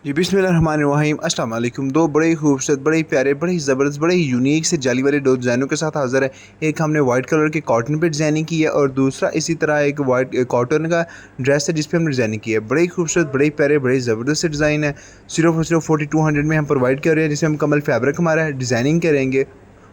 जी बिस्मिल्लाहिर्रहमानिर्रहीम अस्सलाम वालेकुम। दो बड़े ही खूबसूरत, बड़े ही प्यारे, बड़े ही ज़बरदस्त, बड़े ही यूनिक से जाली वाले दो डिज़ाइनों के साथ हाज़िर है। एक हमने वाइट कलर के कॉटन पे डिज़ाइनिंग की है और दूसरा इसी तरह एक वाइट कॉटन का ड्रेस है जिस पे हमने डिज़ाइनिंग की है। बड़े ही खूबसूरत, बड़े ही प्यारे, बड़े ही ज़बरदस्त से डिज़ाइन है। सिर्फ़ और सिर्फ 4200 में हम प्रोवाइड कर रहे हैं, जिसमें मुकम्मल फैब्रिक हमारा है, डिज़ाइनिंग करेंगे।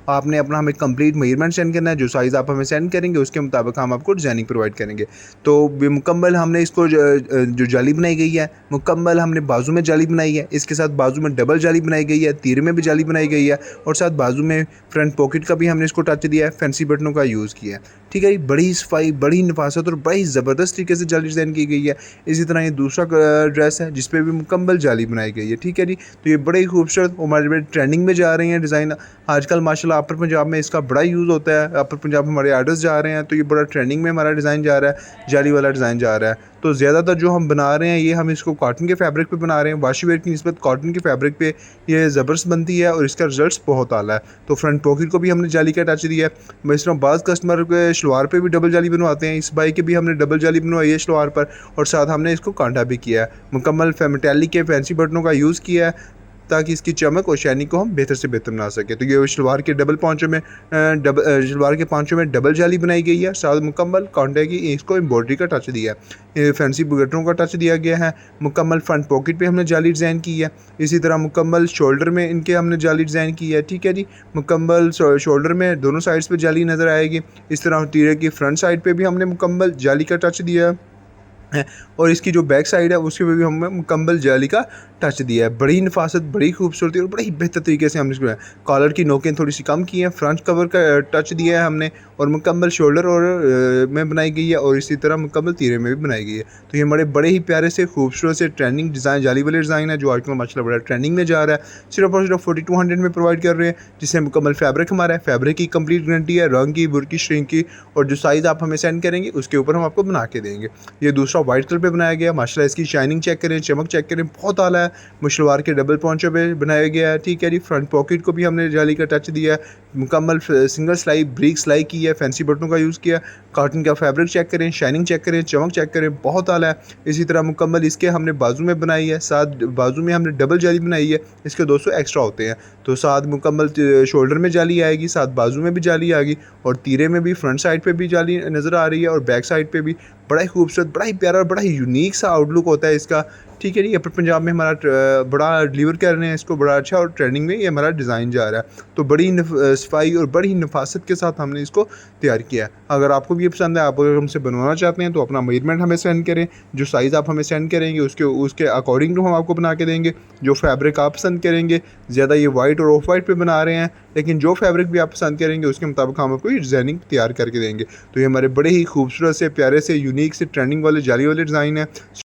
आपने अपना हमें कंप्लीट मेजरमेंट सेंड करना है, जो साइज़ आप हमें सेंड करेंगे उसके मुताबिक हम आपको डिज़ाइनिंग प्रोवाइड करेंगे। तो मुकम्मल हमने इसको जो जाली बनाई गई है, मुकम्मल हमने बाजू में जाली बनाई है, इसके साथ बाजू में डबल जाली बनाई गई है, तीर में भी जाली बनाई गई है और साथ बाजू में फ्रंट पॉकेट का भी हमने इसको टच दिया है, फैंसी बटनों का यूज़ किया है। ठीक है जी, बड़ी सफाई, बड़ी नफासत और बड़ी ज़बरदस्त तरीके से जाली डिज़ाइन की गई है। इसी तरह ये दूसरा ड्रेस है जिस पे भी मुकम्मल जाली बनाई गई है। ठीक है जी, तो ये बड़े ही खूबसूरत हमारे ट्रेंडिंग में जा रही हैं डिज़ाइन। आजकल माशाल्लाह अपर पंजाब में इसका बड़ा यूज़ होता है। अपर पंजाब में हमारे आर्डर्स जा रहे हैं, तो ये बड़ा ट्रेंडिंग में हमारा डिज़ाइन जा रहा है, जाली वाला डिज़ाइन जा रहा है। तो ज़्यादातर जो हम बना रहे हैं ये हम इसको कॉटन के फैब्रिक पे बना रहे हैं। वाशी वेयर की निस्बत कॉटन के फैब्रिक पे ये ज़बरदस्त बनती है और इसका रिज़ल्ट्स बहुत आला है। तो फ्रंट पॉकेट को भी हमने जाली का टच दिया है। इस तरह बाज़ कस्टमर के शलवार पे भी डबल जाली बनवाते हैं, इस बाई के भी हमने डबल जाली बनवाई है शलवार पर और साथ हमने इसको कांटा भी किया है। मुकम्मल मेटालिक के फैंसी बटनों का यूज़ किया है ताकि इसकी चमक और शाइनिंग को हम बेहतर से बेहतर बना सकें। तो ये शलवार के डबल पाँचों में शलवार के पाँचों में डबल जाली बनाई गई है, साथ मुकम्मल कांटे की इसको एम्ब्रॉयडरी का टच दिया है, ये फैंसी बटनों का टच दिया गया है। मुकम्मल फ्रंट पॉकेट पे हमने जाली डिज़ाइन की है। इसी तरह मुकम्मल शोल्डर में इनके हमने जाली डिज़ाइन की है। ठीक है जी, मुकम्मल शोल्डर में दोनों साइड्स पे जाली नज़र आएगी। इस तरह तीरे की फ्रंट साइड पे भी हमने मुकम्मल जाली का टच दिया है और इसकी जो बैक साइड है उसके पे भी हमने मुकम्मल जाली का टच दिया है। बड़ी नफासत, बड़ी खूबसूरती और बड़ी बेहतर तरीके से हमने इसको कॉलर की नोकें थोड़ी सी कम की हैं, फ्रंट कवर का टच दिया है हमने और मुकम्मल शोल्डर और में बनाई गई है और इसी तरह मुकम्मल तीरे में भी बनाई गई है। तो ये हमारे बड़े ही प्यारे से खूबसूरत से ट्रेंडिंग डिज़ाइन, जाली वाले डिज़ाइन है जो आजकल माशाल्लाह बड़ा ट्रेंडिंग में जा रहा है। सिर्फ और सिर्फ 4200 में प्रोवाइड कर रहे हैं, जिससे मुकम्मल फैब्रिक हमारा है, फैब्रिक की कंप्लीट गारंटी है, रंग की, बुर की, श्रिंक की और जो साइज़ आप हमें सेंड करेंगे उसके ऊपर हम आपको बना के देंगे। ये दूसरा वाइट कलर पे बनाया गया, माशाल्लाह इसकी शाइनिंग चेक करें, चमक चेक करें, बहुत आला है। मुशलवार के डबल पॉन्चों पे बनाया गया है। ठीक है जी, फ्रंट पॉकेट को भी हमने जाली का टच दिया है, मुकम्मल सिंगल सिलाई, ब्रीक सिलाई की है, फैंसी बटनों का यूज़ किया। कॉटन का फैब्रिक चेक करें, शाइनिंग चेक करें, चमक चेक करें, बहुत आला है। इसी तरह मुकम्मल इसके हमने बाजू में बनाई है, साथ बाजू में हमने डबल जाली बनाई है, इसके 200 एक्स्ट्रा होते हैं। तो साथ मुकम्मल शोल्डर में जाली आएगी, साथ बाजू में भी जाली आएगी और तीरे में भी फ्रंट साइड पे भी जाली नज़र आ रही है और बैक साइड पे भी। बड़ा ही खूबसूरत, बड़ा ही प्यारा और बड़ा ही यूनिक सा आउटलुक होता है इसका। ठीक है जी, अपर पंजाब में हमारा बड़ा डिलीवर कर रहे हैं इसको, बड़ा अच्छा और ट्रेंडिंग में ये हमारा डिज़ाइन जा रहा है। तो बड़ी सफाई और बड़ी नफासत के साथ हमने इसको तैयार किया है। अगर आपको भी ये पसंद है, आप अगर हमसे बनवाना चाहते हैं तो अपना मेजरमेंट हमें सेंड करें, जो साइज़ आप हमें सेंड करेंगे उसके उसके अकॉर्डिंग टू हम आपको बना के देंगे। जो फैब्रिक आप पसंद करेंगे, ज़्यादा ये वाइट और ऑफ वाइट पे बना रहे हैं, लेकिन जो फैब्रिक भी आप पसंद करेंगे उसके मुताबिक हम आपको ये डिज़ाइनिंग तैयार करके देंगे। तो ये हमारे बड़े ही खूबसूरत से, प्यारे से, यूनिक से, ट्रेंडिंग वाले जाली वाले डिज़ाइन है।